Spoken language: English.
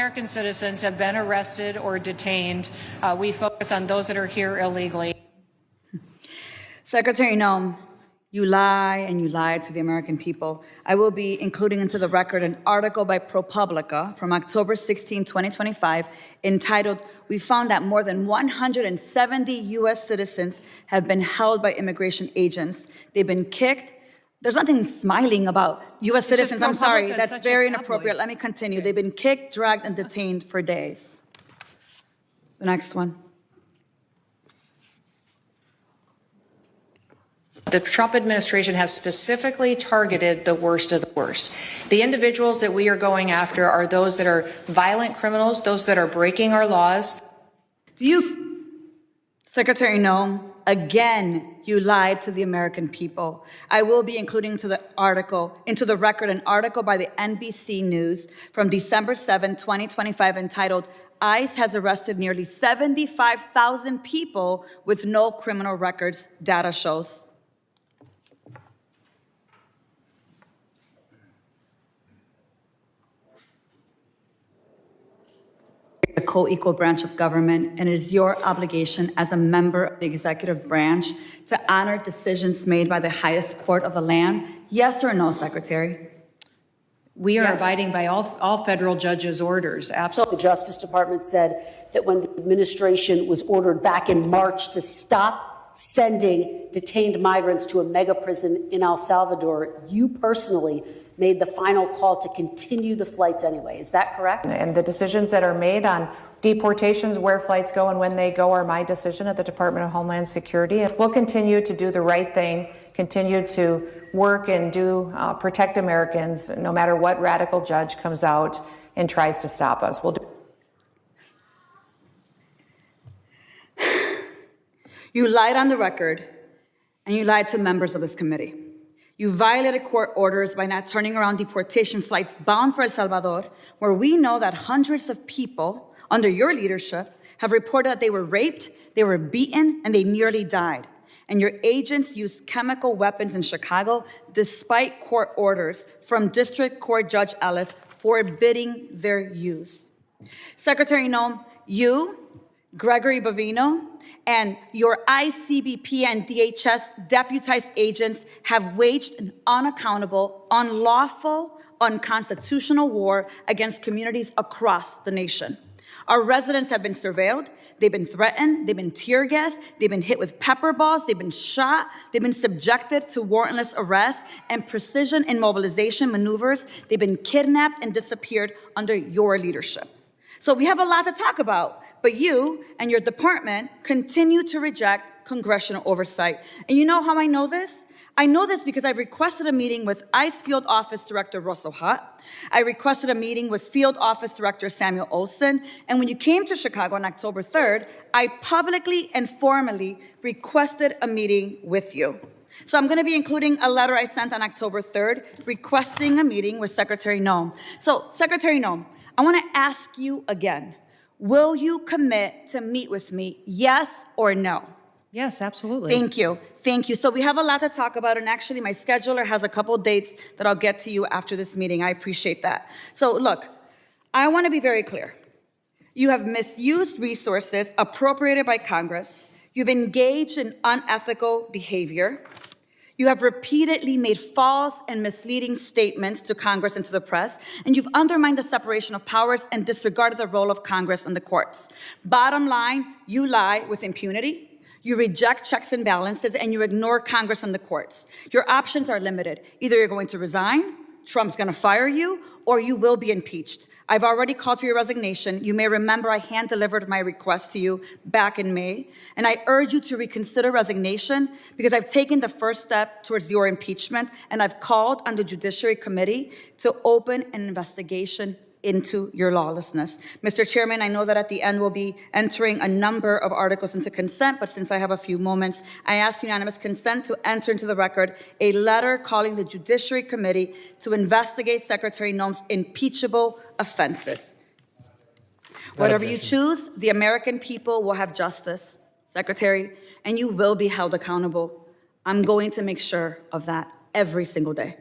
American citizens have been arrested or detained. We focus on those that are here illegally. Secretary Noem, you lie and you lied to the American people. I will be including into the record an article by ProPublica from October 16, 2025, entitled, "We found that more than 170 U.S. citizens have been held by immigration agents. They've been kicked." There's nothing smiling about U.S. citizens. I'm sorry, that's very inappropriate. Let me continue. Okay. They've been kicked, dragged, and detained for days. The next one. The Trump administration has specifically targeted the worst of the worst. The individuals that we are going after are those that are violent criminals, those that are breaking our laws. Secretary Noem, again, you lied to the American people. I will be including into the record an article by the NBC News from December 7, 2025, entitled, "ICE has arrested nearly 75,000 people with no criminal records, data shows." The co-equal branch of government, and it is your obligation as a member of the executive branch to honor decisions made by the highest court of the land. Yes or no, Secretary? We are abiding by all federal judges' orders. Absolutely. The Justice Department said that when the administration was ordered back in March to stop sending detained migrants to a mega prison in El Salvador, you personally made the final call to continue the flights anyway. Is that correct? And the decisions that are made on deportations, where flights go and when they go, are my decision at the Department of Homeland Security. And we'll continue to do the right thing, continue to work and protect Americans, no matter what radical judge comes out and tries to stop us. We'll do. You lied on the record, and you lied to members of this committee. You violated court orders by not turning around deportation flights bound for El Salvador, where we know that hundreds of people under your leadership have reported that they were raped, they were beaten, and they nearly died. And your agents used chemical weapons in Chicago despite court orders from District Court Judge Ellis forbidding their use. Secretary Noem, you, Gregory Bovino, and your ICBP and DHS deputized agents have waged an unaccountable, unlawful, unconstitutional war against communities across the nation. Our residents have been surveilled, they've been threatened, they've been tear gassed, they've been hit with pepper balls, they've been shot, they've been subjected to warrantless arrest and precision immobilization maneuvers, they've been kidnapped and disappeared under your leadership. So we have a lot to talk about, but you and your department continue to reject congressional oversight. And you know how I know this? I know this because I've requested a meeting with ICE Field Office Director Russell Hutt. I requested a meeting with Field Office Director Samuel Olson. And when you came to Chicago on October 3rd, I publicly and formally requested a meeting with you. So I'm going to be including a letter I sent on October 3rd requesting a meeting with Secretary Noem. So, Secretary Noem, I want to ask you again, will you commit to meet with me, yes or no? Yes, absolutely. Thank you. Thank you. So we have a lot to talk about, and actually my scheduler has a couple dates that I'll get to you after this meeting. I appreciate that. So look, I want to be very clear. You have misused resources appropriated by Congress. You've engaged in unethical behavior. You have repeatedly made false and misleading statements to Congress and to the press, and you've undermined the separation of powers and disregarded the role of Congress and the courts. Bottom line, you lie with impunity, you reject checks and balances, and you ignore Congress and the courts. Your options are limited. Either you're going to resign, Trump's going to fire you, or you will be impeached. I've already called for your resignation. You may remember I hand-delivered my request to you back in May, and I urge you to reconsider resignation because I've taken the first step towards your impeachment, and I've called on the Judiciary Committee to open an investigation into your lawlessness. Mr. Chairman, I know that at the end we'll be entering a number of articles into consent, but since I have a few moments, I ask unanimous consent to enter into the record a letter calling the Judiciary Committee to investigate Secretary Noem's impeachable offenses. Whatever you choose, the American people will have justice, Secretary, and you will be held accountable. I'm going to make sure of that every single day.